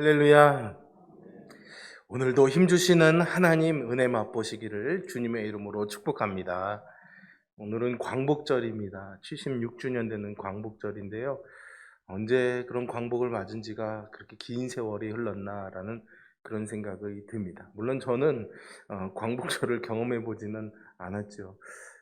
할렐루야. 오늘도 힘주시는 하나님 은혜 맛보시기를 주님의 이름으로 축복합니다. 오늘은 광복절입니다. 76주년 되는 광복절인데요. 언제 그런 광복을 맞은 지가 그렇게 긴 세월이 흘렀나라는 그런 생각이 듭니다. 물론 저는 광복절을 경험해 보지는 않았죠.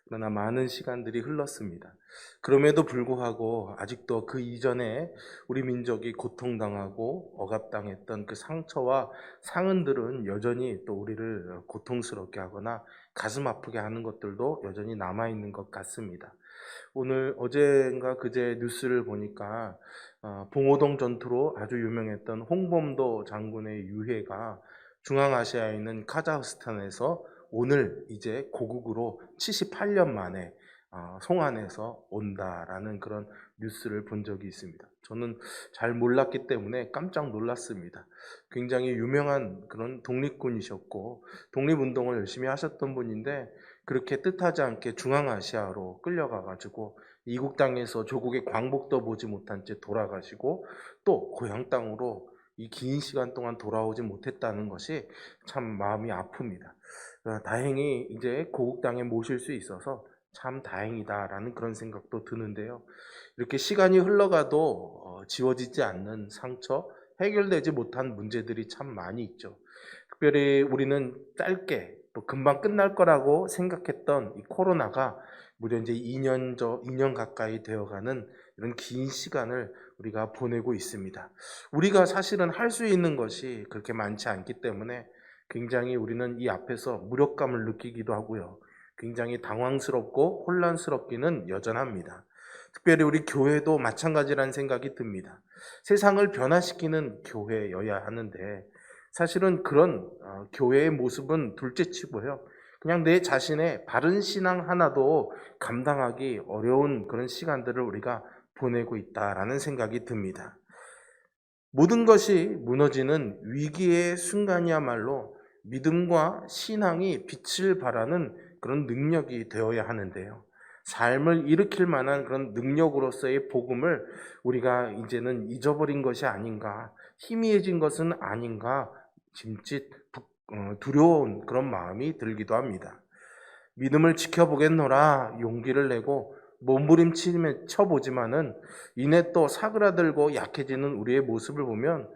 그러나 많은 시간들이 흘렀습니다. 그럼에도 불구하고 아직도 그 이전에 우리 민족이 고통당하고 억압당했던 그 상처와 상흔들은 여전히 또 우리를 고통스럽게 하거나 가슴 아프게 하는 것들도 여전히 남아있는 것 같습니다. 오늘 어제인가 그제 뉴스를 보니까 봉오동 전투로 아주 유명했던 홍범도 장군의 유해가 중앙아시아에 있는 카자흐스탄에서 오늘 이제 고국으로 78년 만에 송환해서 온다라는 그런 뉴스를 본 적이 있습니다. 저는 잘 몰랐기 때문에 깜짝 놀랐습니다. 굉장히 유명한 그런 독립군이셨고 독립운동을 열심히 하셨던 분인데 그렇게 뜻하지 않게 중앙아시아로 끌려가가지고 이국 땅에서 조국의 광복도 보지 못한 채 돌아가시고 또 고향 땅으로 이 긴 시간 동안 돌아오지 못했다는 것이 참 마음이 아픕니다. 다행히 이제 고국 땅에 모실 수 있어서 참 다행이다라는 그런 생각도 드는데요. 이렇게 시간이 흘러가도 지워지지 않는 상처, 해결되지 못한 문제들이 참 많이 있죠. 특별히 우리는 짧게 또 금방 끝날 거라고 생각했던 이 코로나가 무려 이제 2년 가까이 되어가는 이런 긴 시간을 우리가 보내고 있습니다. 우리가 사실은 할 수 있는 것이 그렇게 많지 않기 때문에 굉장히 우리는 이 앞에서 무력감을 느끼기도 하고요. 굉장히 당황스럽고 혼란스럽기는 여전합니다. 특별히 우리 교회도 마찬가지라는 생각이 듭니다. 세상을 변화시키는 교회여야 하는데 사실은 그런 교회의 모습은 둘째치고요. 그냥 내 자신의 바른 신앙 하나도 감당하기 어려운 그런 시간들을 우리가 보내고 있다라는 생각이 듭니다. 모든 것이 무너지는 위기의 순간이야말로 믿음과 신앙이 빛을 발하는 그런 능력이 되어야 하는데요. 삶을 일으킬 만한 그런 능력으로서의 복음을 우리가 이제는 잊어버린 것이 아닌가, 희미해진 것은 아닌가, 짐짓 두려운 그런 마음이 들기도 합니다. 믿음을 지켜보겠노라 용기를 내고 몸부림치며 쳐보지만은 이내 또 사그라들고 약해지는 우리의 모습을 보면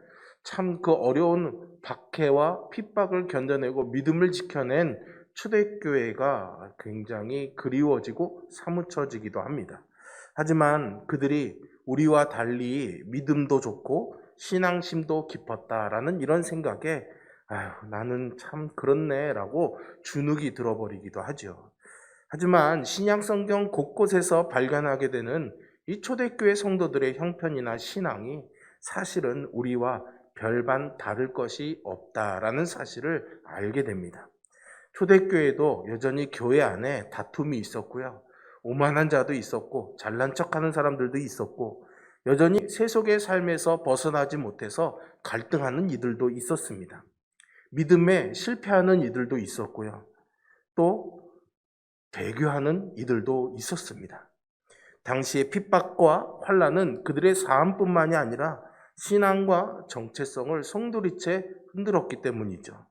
참 그 어려운 박해와 핍박을 견뎌내고 믿음을 지켜낸 초대교회가 굉장히 그리워지고 사무쳐지기도 합니다. 하지만 그들이 우리와 달리 믿음도 좋고 신앙심도 깊었다라는 이런 생각에 나는 참 그렇네라고 주눅이 들어버리기도 하죠. 하지만 신약 성경 곳곳에서 발견하게 되는 이 초대교회 성도들의 형편이나 신앙이 사실은 우리와 별반 다를 것이 없다라는 사실을 알게 됩니다. 초대교회도 여전히 교회 안에 다툼이 있었고요. 오만한 자도 있었고 잘난 척하는 사람들도 있었고 여전히 세속의 삶에서 벗어나지 못해서 갈등하는 이들도 있었습니다. 믿음에 실패하는 이들도 있었고요. 또 배교하는 이들도 있었습니다. 당시의 핍박과 환난은 그들의 삶뿐만이 아니라 신앙과 정체성을 송두리째 흔들었기 때문이죠.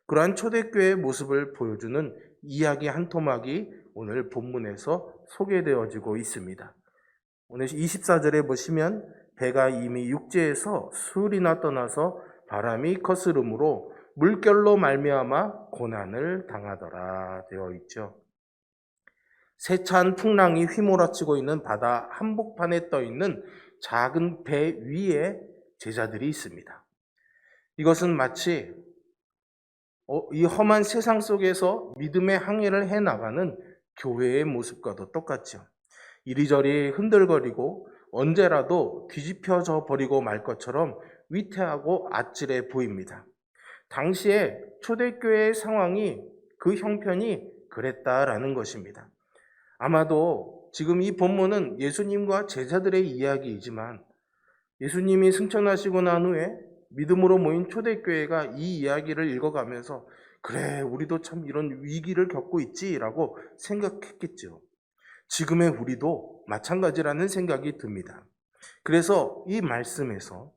그러한 초대교회의 모습을 보여주는 이야기 한 토막이 오늘 본문에서 소개되어지고 있습니다. 오늘 24절에 보시면 배가 이미 육지에서 수흘이나 떠나서 바람이 거스름으로 물결로 말미암아 고난을 당하더라 되어 있죠. 세찬 풍랑이 휘몰아치고 있는 바다 한복판에 떠 있는 작은 배 위에 제자들이 있습니다. 이것은 마치 이 험한 세상 속에서 믿음의 항해를 해나가는 교회의 모습과도 똑같죠. 이리저리 흔들거리고 언제라도 뒤집혀져 버리고 말 것처럼 위태하고 아찔해 보입니다. 당시에 초대교회의 상황이 그 형편이 그랬다라는 것입니다. 아마도 지금 이 본문은 예수님과 제자들의 이야기이지만 예수님이 승천하시고 난 후에 믿음으로 모인 초대교회가 이 이야기를 읽어가면서 그래 우리도 참 이런 위기를 겪고 있지라고 생각했겠죠. 지금의 우리도 마찬가지라는 생각이 듭니다. 그래서 이 말씀에서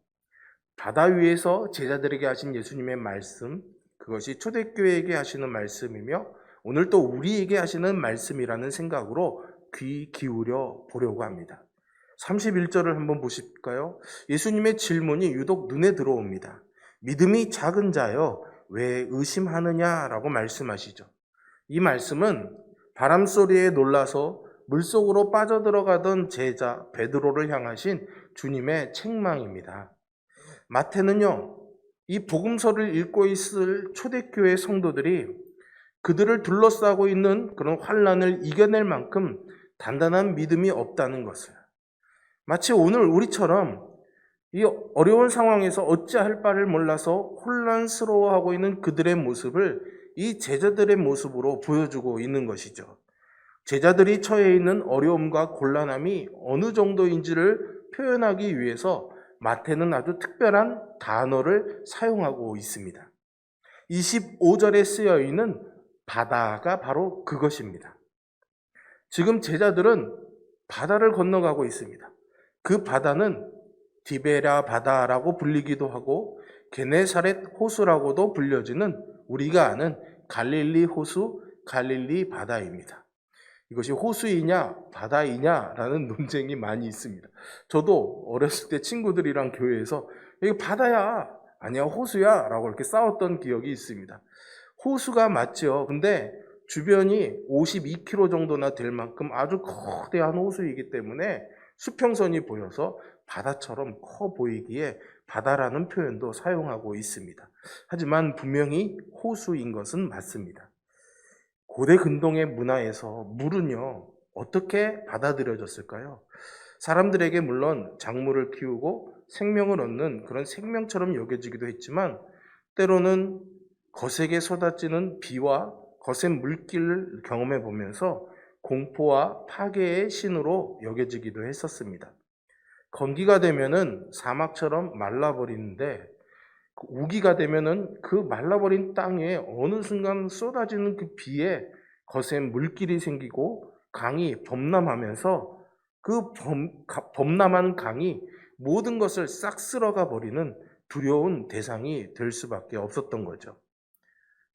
바다 위에서 제자들에게 하신 예수님의 말씀, 그것이 초대교회에게 하시는 말씀이며 오늘 또 우리에게 하시는 말씀이라는 생각으로 귀 기울여 보려고 합니다. 31절을 한번 보실까요? 예수님의 질문이 유독 눈에 들어옵니다. 믿음이 작은 자여 왜 의심하느냐라고 말씀하시죠. 이 말씀은 바람소리에 놀라서 물속으로 빠져들어가던 제자 베드로를 향하신 주님의 책망입니다. 마태는요, 이 복음서를 읽고 있을 초대교회 성도들이 그들을 둘러싸고 있는 그런 환난을 이겨낼 만큼 단단한 믿음이 없다는 것을, 마치 오늘 우리처럼 이 어려운 상황에서 어찌할 바를 몰라서 혼란스러워하고 있는 그들의 모습을 이 제자들의 모습으로 보여주고 있는 것이죠. 제자들이 처해 있는 어려움과 곤란함이 어느 정도인지를 표현하기 위해서 마태는 아주 특별한 단어를 사용하고 있습니다. 25절에 쓰여 있는 바다가 바로 그것입니다. 지금 제자들은 바다를 건너가고 있습니다. 그 바다는 디베랴 바다라고 불리기도 하고 게네사렛 호수라고도 불려지는 우리가 아는 갈릴리 호수, 갈릴리 바다입니다. 이것이 호수이냐 바다이냐라는 논쟁이 많이 있습니다. 저도 어렸을 때 친구들이랑 교회에서 이거 바다야, 아니야 호수야 라고 이렇게 싸웠던 기억이 있습니다. 호수가 맞죠. 근데 주변이 52km 정도나 될 만큼 아주 거대한 호수이기 때문에 수평선이 보여서 바다처럼 커 보이기에 바다라는 표현도 사용하고 있습니다. 하지만 분명히 호수인 것은 맞습니다. 고대 근동의 문화에서 물은요, 어떻게 받아들여졌을까요? 사람들에게 물론 작물을 키우고 생명을 얻는 그런 생명처럼 여겨지기도 했지만 때로는 거세게 쏟아지는 비와 거센 물길을 경험해 보면서 공포와 파괴의 신으로 여겨지기도 했었습니다. 건기가 되면은 사막처럼 말라버리는데 우기가 되면은 그 말라버린 땅에 어느 순간 쏟아지는 그 비에 거센 물길이 생기고 강이 범람하면서 그 범람한 강이 모든 것을 싹 쓸어가 버리는 두려운 대상이 될 수밖에 없었던 거죠.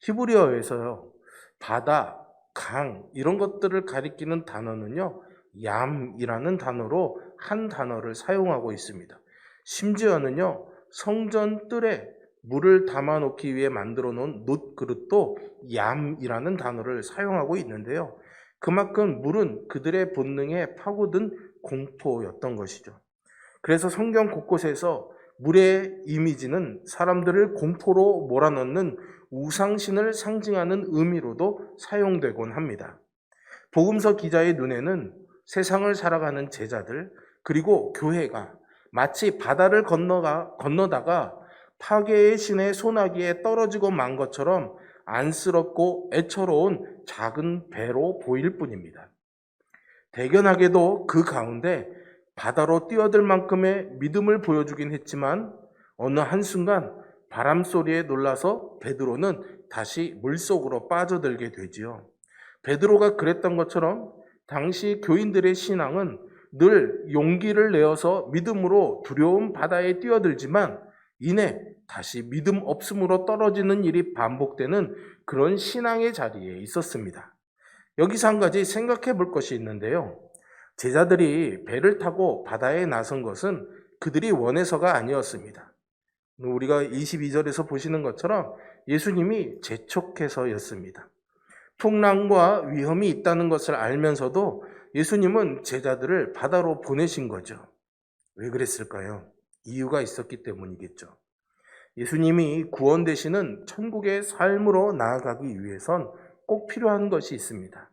히브리어에서요, 바다, 강 이런 것들을 가리키는 단어는요, 얌이라는 단어로 한 단어를 사용하고 있습니다. 심지어는요, 성전 뜰에 물을 담아놓기 위해 만들어 놓은 놋그릇도 얌이라는 단어를 사용하고 있는데요. 그만큼 물은 그들의 본능에 파고든 공포였던 것이죠. 그래서 성경 곳곳에서 물의 이미지는 사람들을 공포로 몰아넣는 우상신을 상징하는 의미로도 사용되곤 합니다. 복음서 기자의 눈에는 세상을 살아가는 제자들 그리고 교회가 마치 바다를 건너다가 파괴의 신의 소나기에 떨어지고 만 것처럼 안쓰럽고 애처로운 작은 배로 보일 뿐입니다. 대견하게도 그 가운데 바다로 뛰어들 만큼의 믿음을 보여주긴 했지만 어느 한순간 바람 소리에 놀라서 베드로는 다시 물속으로 빠져들게 되지요. 베드로가 그랬던 것처럼 당시 교인들의 신앙은 늘 용기를 내어서 믿음으로 두려운 바다에 뛰어들지만 이내 다시 믿음 없음으로 떨어지는 일이 반복되는 그런 신앙의 자리에 있었습니다. 여기서 한 가지 생각해 볼 것이 있는데요. 제자들이 배를 타고 바다에 나선 것은 그들이 원해서가 아니었습니다. 우리가 22절에서 보시는 것처럼 예수님이 재촉해서였습니다. 풍랑과 위험이 있다는 것을 알면서도 예수님은 제자들을 바다로 보내신 거죠. 왜 그랬을까요? 이유가 있었기 때문이겠죠. 예수님이 구원 되시는 천국의 삶으로 나아가기 위해선 꼭 필요한 것이 있습니다.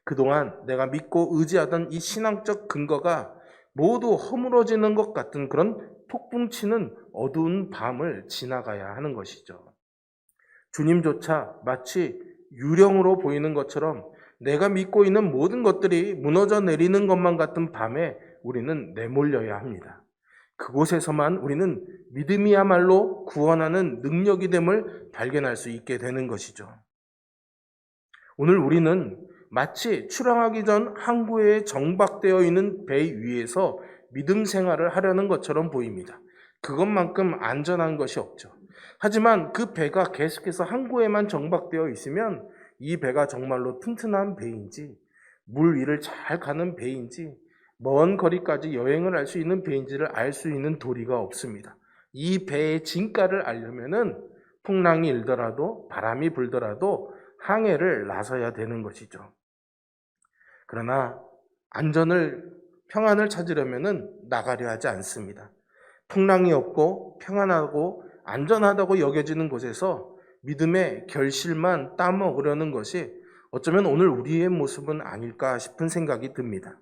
그동안 내가 믿고 의지하던 이 신앙적 근거가 모두 허물어지는 것 같은 그런 폭풍치는 어두운 밤을 지나가야 하는 것이죠. 주님조차 마치 유령으로 보이는 것처럼 내가 믿고 있는 모든 것들이 무너져 내리는 것만 같은 밤에 우리는 내몰려야 합니다. 그곳에서만 우리는 믿음이야말로 구원하는 능력이 됨을 발견할 수 있게 되는 것이죠. 오늘 우리는 마치 출항하기 전 항구에 정박되어 있는 배 위에서 믿음 생활을 하려는 것처럼 보입니다. 그것만큼 안전한 것이 없죠. 하지만 그 배가 계속해서 항구에만 정박되어 있으면 이 배가 정말로 튼튼한 배인지, 물 위를 잘 가는 배인지, 먼 거리까지 여행을 할 수 있는 배인지를 알 수 있는 도리가 없습니다. 이 배의 진가를 알려면은 풍랑이 일더라도 바람이 불더라도 항해를 나서야 되는 것이죠. 그러나 평안을 찾으려면은 나가려 하지 않습니다. 풍랑이 없고 평안하고 안전하다고 여겨지는 곳에서 믿음의 결실만 따먹으려는 것이 어쩌면 오늘 우리의 모습은 아닐까 싶은 생각이 듭니다.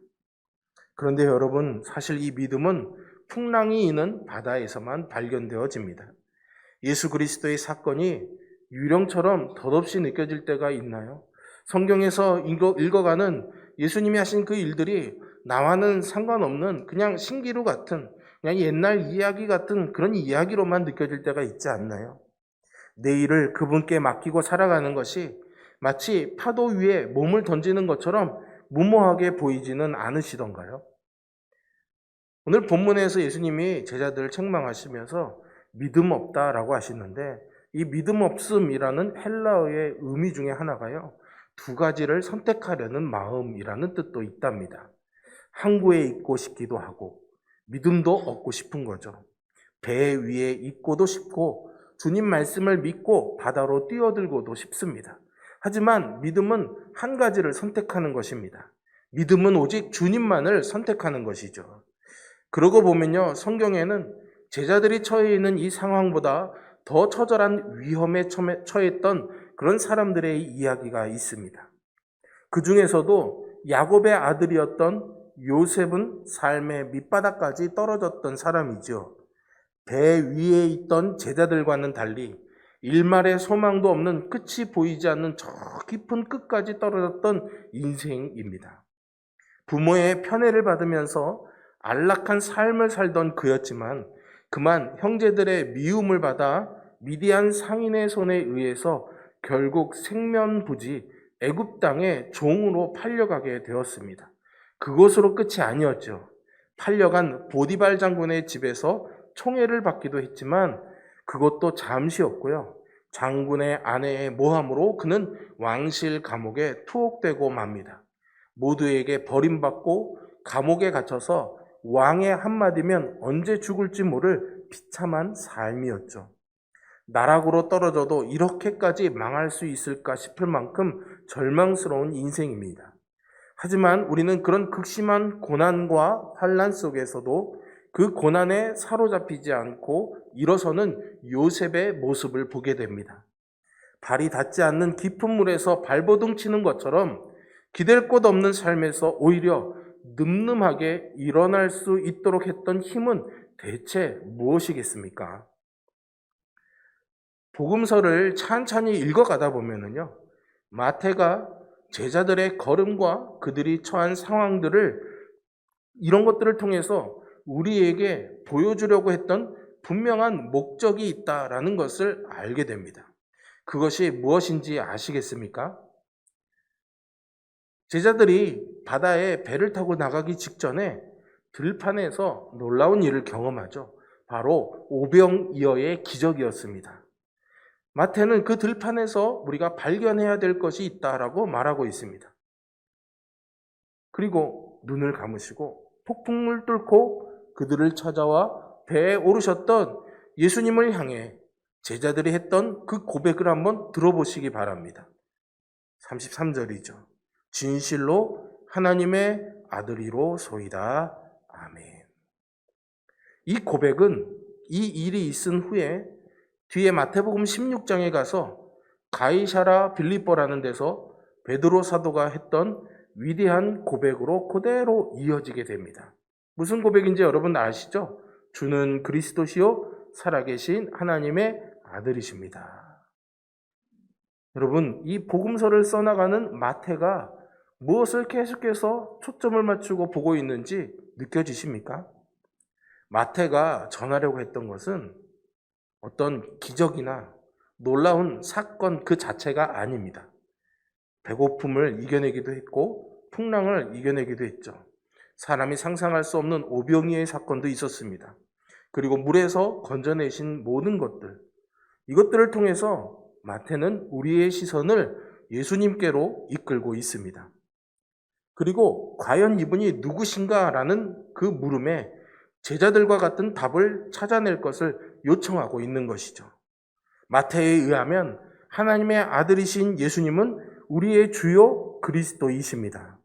그런데 여러분, 사실 이 믿음은 풍랑이 있는 바다에서만 발견되어집니다. 예수 그리스도의 사건이 유령처럼 덧없이 느껴질 때가 있나요? 성경에서 읽어가는 예수님이 하신 그 일들이 나와는 상관없는 그냥 신기루 같은, 그냥 옛날 이야기 같은 그런 이야기로만 느껴질 때가 있지 않나요? 내일을 그분께 맡기고 살아가는 것이 마치 파도 위에 몸을 던지는 것처럼 무모하게 보이지는 않으시던가요? 오늘 본문에서 예수님이 제자들을 책망하시면서 믿음 없다라고 하시는데, 이 믿음 없음이라는 헬라어의 의미 중에 하나가요, 두 가지를 선택하려는 마음이라는 뜻도 있답니다. 항구에 있고 싶기도 하고 믿음도 얻고 싶은 거죠. 배 위에 있고도 싶고 주님 말씀을 믿고 바다로 뛰어들고도 싶습니다. 하지만 믿음은 한 가지를 선택하는 것입니다. 믿음은 오직 주님만을 선택하는 것이죠. 그러고 보면요, 성경에는 제자들이 처해 있는 이 상황보다 더 처절한 위험에 처했던 그런 사람들의 이야기가 있습니다. 그 중에서도 야곱의 아들이었던 요셉은 삶의 밑바닥까지 떨어졌던 사람이죠. 배 위에 있던 제자들과는 달리 일말의 소망도 없는, 끝이 보이지 않는 저 깊은 끝까지 떨어졌던 인생입니다. 부모의 편애를 받으면서 안락한 삶을 살던 그였지만 그만 형제들의 미움을 받아 미디안 상인의 손에 의해서 결국 생면부지 애굽 땅의 종으로 팔려가게 되었습니다. 그것으로 끝이 아니었죠. 팔려간 보디발 장군의 집에서 총애를 받기도 했지만 그것도 잠시였고요. 장군의 아내의 모함으로 그는 왕실 감옥에 투옥되고 맙니다. 모두에게 버림받고 감옥에 갇혀서 왕의 한마디면 언제 죽을지 모를 비참한 삶이었죠. 나락으로 떨어져도 이렇게까지 망할 수 있을까 싶을 만큼 절망스러운 인생입니다. 하지만 우리는 그런 극심한 고난과 환난 속에서도 그 고난에 사로잡히지 않고 일어서는 요셉의 모습을 보게 됩니다. 발이 닿지 않는 깊은 물에서 발버둥 치는 것처럼 기댈 곳 없는 삶에서 오히려 늠름하게 일어날 수 있도록 했던 힘은 대체 무엇이겠습니까? 복음서를 찬찬히 읽어가다 보면은요, 마태가 제자들의 걸음과 그들이 처한 상황들을, 이런 것들을 통해서 우리에게 보여주려고 했던 분명한 목적이 있다라는 것을 알게 됩니다. 그것이 무엇인지 아시겠습니까? 제자들이 바다에 배를 타고 나가기 직전에 들판에서 놀라운 일을 경험하죠. 바로 오병이어의 기적이었습니다. 마태는 그 들판에서 우리가 발견해야 될 것이 있다라고 말하고 있습니다. 그리고 눈을 감으시고 폭풍을 뚫고 그들을 찾아와 배에 오르셨던 예수님을 향해 제자들이 했던 그 고백을 한번 들어보시기 바랍니다. 33절이죠. 진실로 하나님의 아들이로소이다. 아멘. 이 고백은 이 일이 있은 후에 뒤에 마태복음 16장에 가서 가이사라 빌립보라는 데서 베드로 사도가 했던 위대한 고백으로 그대로 이어지게 됩니다. 무슨 고백인지 여러분 아시죠? 주는 그리스도시요 살아계신 하나님의 아들이십니다. 여러분, 이 복음서를 써나가는 마태가 무엇을 계속해서 초점을 맞추고 보고 있는지 느껴지십니까? 마태가 전하려고 했던 것은 어떤 기적이나 놀라운 사건 그 자체가 아닙니다. 배고픔을 이겨내기도 했고 풍랑을 이겨내기도 했죠. 사람이 상상할 수 없는 오병이어의 사건도 있었습니다. 그리고 물에서 건져내신 모든 것들, 이것들을 통해서 마태는 우리의 시선을 예수님께로 이끌고 있습니다. 그리고 과연 이분이 누구신가라는 그 물음에 제자들과 같은 답을 찾아낼 것을 요청하고 있는 것이죠. 마태에 의하면 하나님의 아들이신 예수님은 우리의 주요 그리스도이십니다.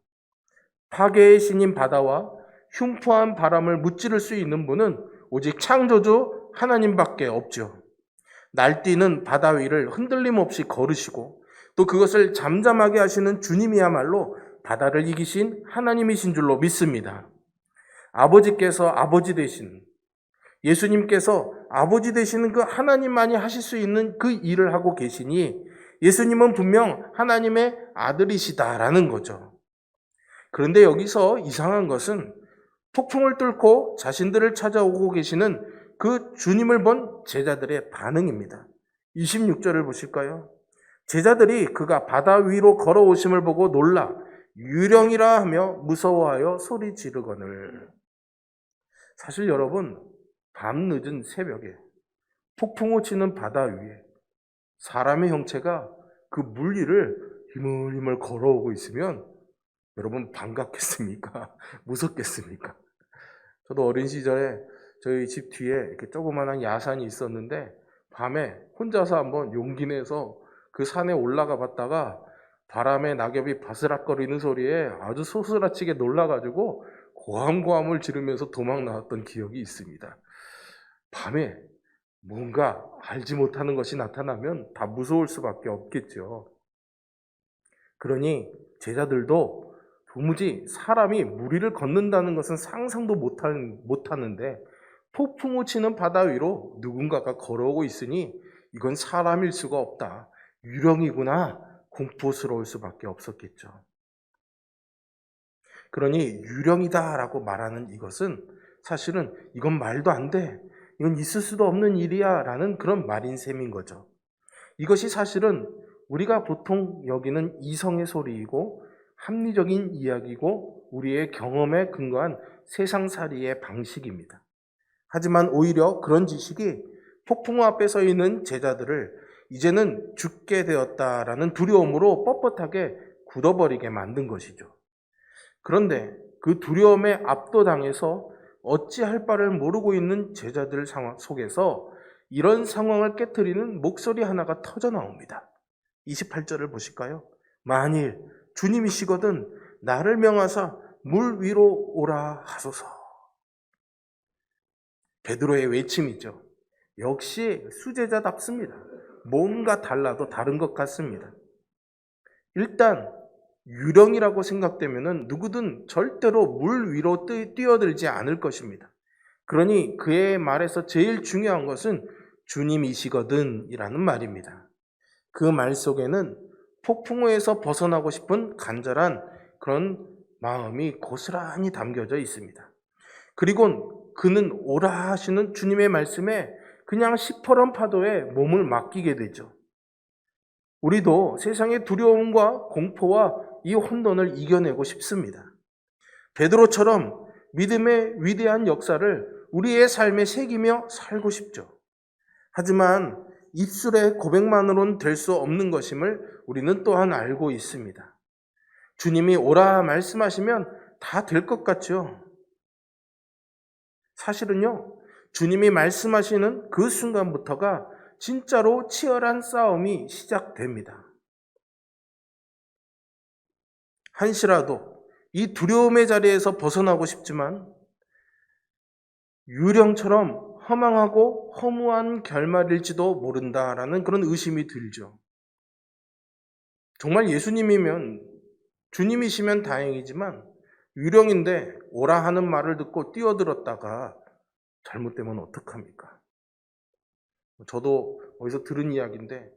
파괴의 신인 바다와 흉포한 바람을 무찌를 수 있는 분은 오직 창조주 하나님밖에 없죠. 날뛰는 바다 위를 흔들림 없이 걸으시고 또 그것을 잠잠하게 하시는 주님이야말로 바다를 이기신 하나님이신 줄로 믿습니다. 아버지께서 아버지 되신, 예수님께서 아버지 되시는 그 하나님만이 하실 수 있는 그 일을 하고 계시니 예수님은 분명 하나님의 아들이시다라는 거죠. 그런데 여기서 이상한 것은 폭풍을 뚫고 자신들을 찾아오고 계시는 그 주님을 본 제자들의 반응입니다. 26절을 보실까요? 제자들이 그가 바다 위로 걸어오심을 보고 놀라 유령이라 하며 무서워하여 소리 지르거늘. 사실 여러분, 밤늦은 새벽에 폭풍우 치는 바다 위에 사람의 형체가 그 물 위를 희물희물 걸어오고 있으면 여러분 반갑겠습니까? 무섭겠습니까? 저도 어린 시절에 저희 집 뒤에 이렇게 조그마한 야산이 있었는데 밤에 혼자서 한번 용기 내서 그 산에 올라가 봤다가 바람에 낙엽이 바스락거리는 소리에 아주 소스라치게 놀라가지고 고함고함을 지르면서 도망 나왔던 기억이 있습니다. 밤에 뭔가 알지 못하는 것이 나타나면 다 무서울 수밖에 없겠죠. 그러니 제자들도 도무지 사람이 물 위를 걷는다는 것은 상상도 못하는데 폭풍우 치는 바다 위로 누군가가 걸어오고 있으니 이건 사람일 수가 없다. 유령이구나. 공포스러울 수밖에 없었겠죠. 그러니 유령이다라고 말하는 이것은 사실은 이건 말도 안 돼. 이건 있을 수도 없는 일이야 라는 그런 말인 셈인 거죠. 이것이 사실은 우리가 보통 여기는 이성의 소리이고 합리적인 이야기고 우리의 경험에 근거한 세상살이의 방식입니다. 하지만 오히려 그런 지식이 폭풍우 앞에 서 있는 제자들을 이제는 죽게 되었다라는 두려움으로 뻣뻣하게 굳어버리게 만든 것이죠. 그런데 그 두려움에 압도당해서 어찌할 바를 모르고 있는 제자들 상황 속에서 이런 상황을 깨트리는 목소리 하나가 터져 나옵니다. 28절을 보실까요? 만일 주님이시거든 나를 명하사 물 위로 오라 하소서. 베드로의 외침이죠. 역시 수제자답습니다. 뭔가 달라도 다른 것 같습니다. 일단 유령이라고 생각되면 누구든 절대로 물 위로 뛰어들지 않을 것입니다. 그러니 그의 말에서 제일 중요한 것은 주님이시거든 이라는 말입니다. 그 말 속에는 폭풍우에서 벗어나고 싶은 간절한 그런 마음이 고스란히 담겨져 있습니다. 그리고 그는 오라 하시는 주님의 말씀에 그냥 시퍼런 파도에 몸을 맡기게 되죠. 우리도 세상의 두려움과 공포와 이 혼돈을 이겨내고 싶습니다. 베드로처럼 믿음의 위대한 역사를 우리의 삶에 새기며 살고 싶죠. 하지만 입술의 고백만으로는 될 수 없는 것임을 우리는 또한 알고 있습니다. 주님이 오라 말씀하시면 다 될 것 같죠. 사실은요, 주님이 말씀하시는 그 순간부터가 진짜로 치열한 싸움이 시작됩니다. 한시라도 이 두려움의 자리에서 벗어나고 싶지만 유령처럼 허망하고 허무한 결말일지도 모른다라는 그런 의심이 들죠. 정말 예수님이면, 주님이시면 다행이지만 유령인데 오라 하는 말을 듣고 뛰어들었다가 잘못되면 어떡합니까? 저도 어디서 들은 이야기인데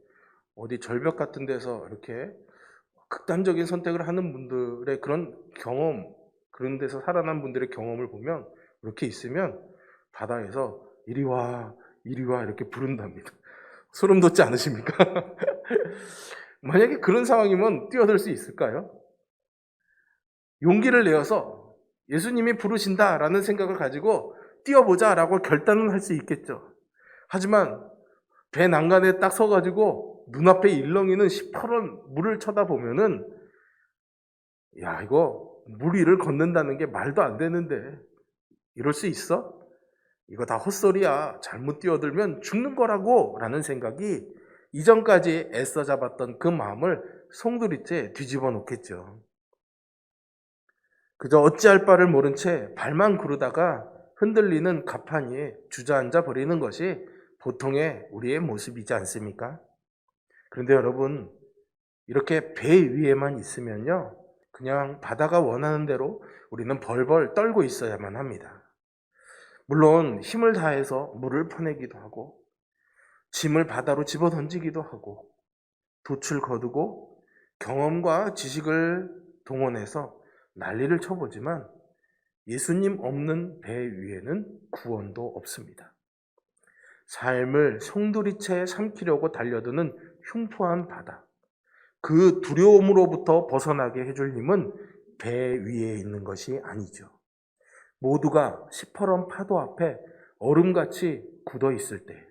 어디 절벽 같은 데서 이렇게 극단적인 선택을 하는 분들의 그런 경험, 그런 데서 살아난 분들의 경험을 보면 이렇게 있으면 바다에서 이리 와 이렇게 부른답니다. 소름 돋지 않으십니까? 만약에 그런 상황이면 뛰어들 수 있을까요? 용기를 내어서 예수님이 부르신다라는 생각을 가지고 뛰어보자라고 결단은 할 수 있겠죠. 하지만 배 난간에 딱 서가지고 눈앞에 일렁이는 시퍼런 물을 쳐다보면은 야, 이거 물 위를 걷는다는 게 말도 안 되는데 이럴 수 있어? 이거 다 헛소리야. 잘못 뛰어들면 죽는 거라고 라는 생각이 이전까지 애써 잡았던 그 마음을 송두리째 뒤집어 놓겠죠. 그저 어찌할 바를 모른 채 발만 구르다가 흔들리는 갑판 위에 주저앉아 버리는 것이 보통의 우리의 모습이지 않습니까? 그런데 여러분, 이렇게 배 위에만 있으면요, 그냥 바다가 원하는 대로 우리는 벌벌 떨고 있어야만 합니다. 물론 힘을 다해서 물을 퍼내기도 하고 짐을 바다로 집어 던지기도 하고 돛을 거두고 경험과 지식을 동원해서 난리를 쳐보지만 예수님 없는 배 위에는 구원도 없습니다. 삶을 송두리째 삼키려고 달려드는 흉포한 바다, 그 두려움으로부터 벗어나게 해줄 힘은 배 위에 있는 것이 아니죠. 모두가 시퍼런 파도 앞에 얼음같이 굳어 있을 때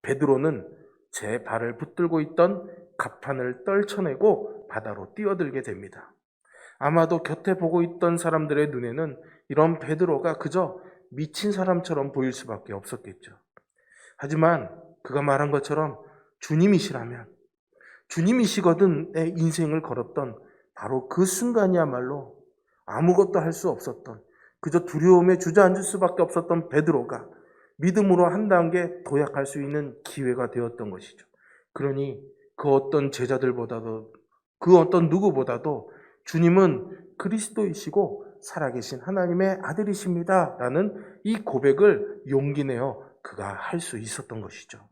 베드로는 제 발을 붙들고 있던 갑판을 떨쳐내고 바다로 뛰어들게 됩니다. 아마도 곁에 보고 있던 사람들의 눈에는 이런 베드로가 그저 미친 사람처럼 보일 수밖에 없었겠죠. 하지만 그가 말한 것처럼 주님이시라면, 주님이시거든의 인생을 걸었던 바로 그 순간이야말로 아무것도 할 수 없었던, 그저 두려움에 주저앉을 수밖에 없었던 베드로가 믿음으로 한 단계 도약할 수 있는 기회가 되었던 것이죠. 그러니 그 어떤 제자들보다도, 그 어떤 누구보다도 주님은 그리스도이시고 살아계신 하나님의 아들이십니다 라는 이 고백을 용기 내어 그가 할 수 있었던 것이죠.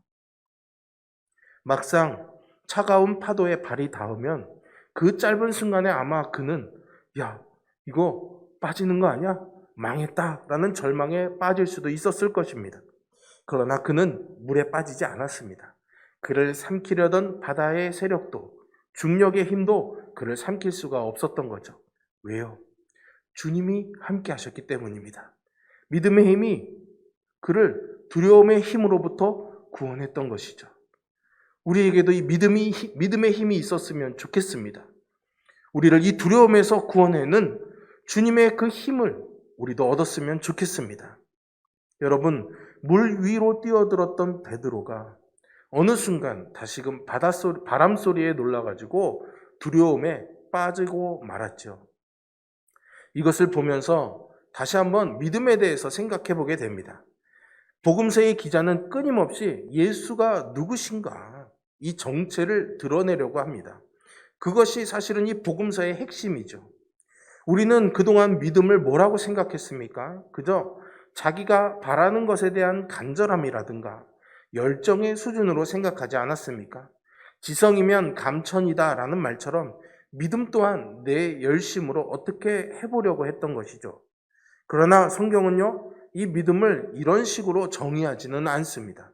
막상 차가운 파도에 발이 닿으면 그 짧은 순간에 아마 그는 야, 이거 빠지는 거 아니야? 망했다 라는 절망에 빠질 수도 있었을 것입니다. 그러나 그는 물에 빠지지 않았습니다. 그를 삼키려던 바다의 세력도 중력의 힘도 그를 삼킬 수가 없었던 거죠. 왜요? 주님이 함께 하셨기 때문입니다. 믿음의 힘이 그를 두려움의 힘으로부터 구원했던 것이죠. 우리에게도 이 믿음의 힘이 있었으면 좋겠습니다. 우리를 이 두려움에서 구원해는 주님의 그 힘을 우리도 얻었으면 좋겠습니다. 여러분, 물 위로 뛰어들었던 베드로가 어느 순간 다시금 바람 소리에 놀라가지고 두려움에 빠지고 말았죠. 이것을 보면서 다시 한번 믿음에 대해서 생각해 보게 됩니다. 복음서의 기자는 끊임없이 예수가 누구신가 이 정체를 드러내려고 합니다. 그것이 사실은 이 복음서의 핵심이죠. 우리는 그동안 믿음을 뭐라고 생각했습니까? 그저 자기가 바라는 것에 대한 간절함이라든가 열정의 수준으로 생각하지 않았습니까? 지성이면 감천이다라는 말처럼 믿음 또한 내 열심으로 어떻게 해보려고 했던 것이죠. 그러나 성경은요, 이 믿음을 이런 식으로 정의하지는 않습니다.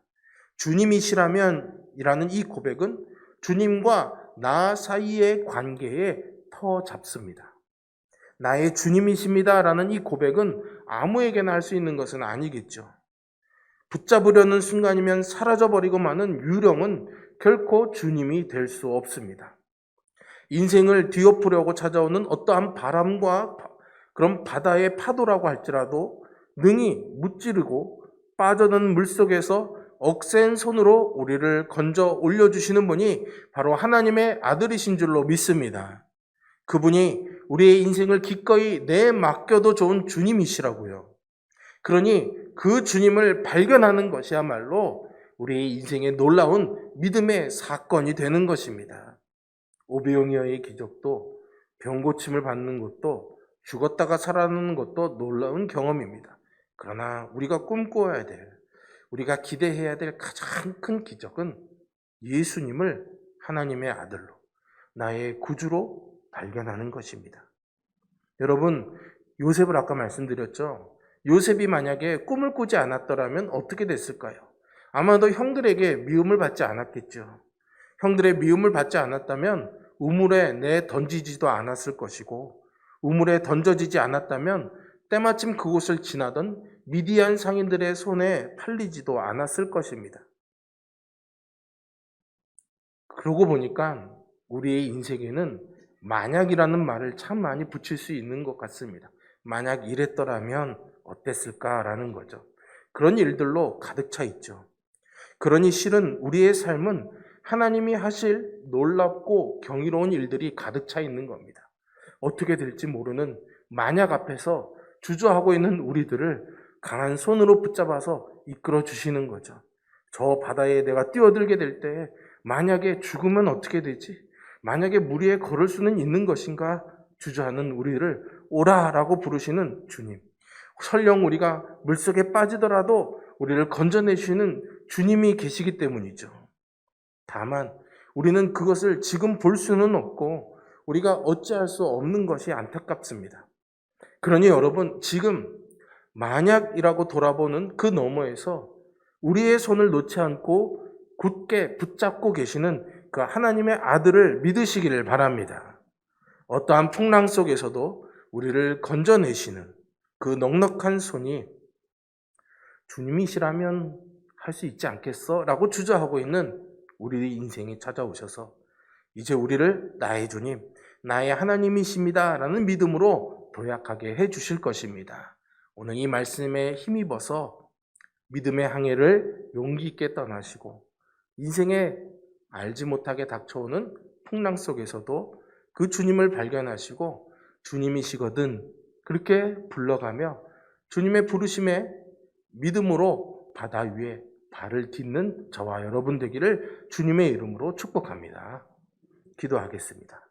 주님이시라면 이라는 이 고백은 주님과 나 사이의 관계에 터 잡습니다. 나의 주님이십니다라는 이 고백은 아무에게나 할 수 있는 것은 아니겠죠. 붙잡으려는 순간이면 사라져버리고 마는 유령은 결코 주님이 될 수 없습니다. 인생을 뒤엎으려고 찾아오는 어떠한 바람과 그런 바다의 파도라고 할지라도 능히 무찌르고 빠져든 물속에서 억센 손으로 우리를 건져 올려주시는 분이 바로 하나님의 아들이신 줄로 믿습니다. 그분이 우리의 인생을 기꺼이 내맡겨도 좋은 주님이시라고요. 그러니 그 주님을 발견하는 것이야말로 우리의 인생의 놀라운 믿음의 사건이 되는 것입니다. 오병이어의 기적도 병고침을 받는 것도 죽었다가 살아나는 것도 놀라운 경험입니다. 그러나 우리가 꿈꿔야 될, 우리가 기대해야 될 가장 큰 기적은 예수님을 하나님의 아들로, 나의 구주로 발견하는 것입니다. 여러분, 요셉을 아까 말씀드렸죠. 요셉이 만약에 꿈을 꾸지 않았더라면 어떻게 됐을까요? 아마도 형들에게 미움을 받지 않았겠죠. 형들의 미움을 받지 않았다면 우물에 던지지도 않았을 것이고, 우물에 던져지지 않았다면 때마침 그곳을 지나던 미디안 상인들의 손에 팔리지도 않았을 것입니다. 그러고 보니까 우리의 인생에는 만약이라는 말을 참 많이 붙일 수 있는 것 같습니다. 만약 이랬더라면 어땠을까라는 거죠. 그런 일들로 가득 차 있죠. 그러니 실은 우리의 삶은 하나님이 하실 놀랍고 경이로운 일들이 가득 차 있는 겁니다. 어떻게 될지 모르는 만약 앞에서 주저하고 있는 우리들을 강한 손으로 붙잡아서 이끌어 주시는 거죠. 저 바다에 내가 뛰어들게 될 때 만약에 죽으면 어떻게 되지? 만약에 물 위에 걸을 수는 있는 것인가? 주저하는 우리를 오라라고 부르시는 주님. 설령 우리가 물속에 빠지더라도 우리를 건져내시는 주님이 계시기 때문이죠. 다만 우리는 그것을 지금 볼 수는 없고 우리가 어찌할 수 없는 것이 안타깝습니다. 그러니 여러분, 지금 만약이라고 돌아보는 그 너머에서 우리의 손을 놓지 않고 굳게 붙잡고 계시는 그 하나님의 아들을 믿으시기를 바랍니다. 어떠한 풍랑 속에서도 우리를 건져내시는 그 넉넉한 손이 주님이시라면 할 수 있지 않겠어? 라고 주저하고 있는 우리 인생에 찾아오셔서 이제 우리를 나의 주님, 나의 하나님이십니다 라는 믿음으로 도약하게 해주실 것입니다. 오늘 이 말씀에 힘입어서 믿음의 항해를 용기 있게 떠나시고 인생에 알지 못하게 닥쳐오는 풍랑 속에서도 그 주님을 발견하시고 주님이시거든 그렇게 불러가며 주님의 부르심에 믿음으로 바다 위에 발을 딛는 저와 여러분 되기를 주님의 이름으로 축복합니다. 기도하겠습니다.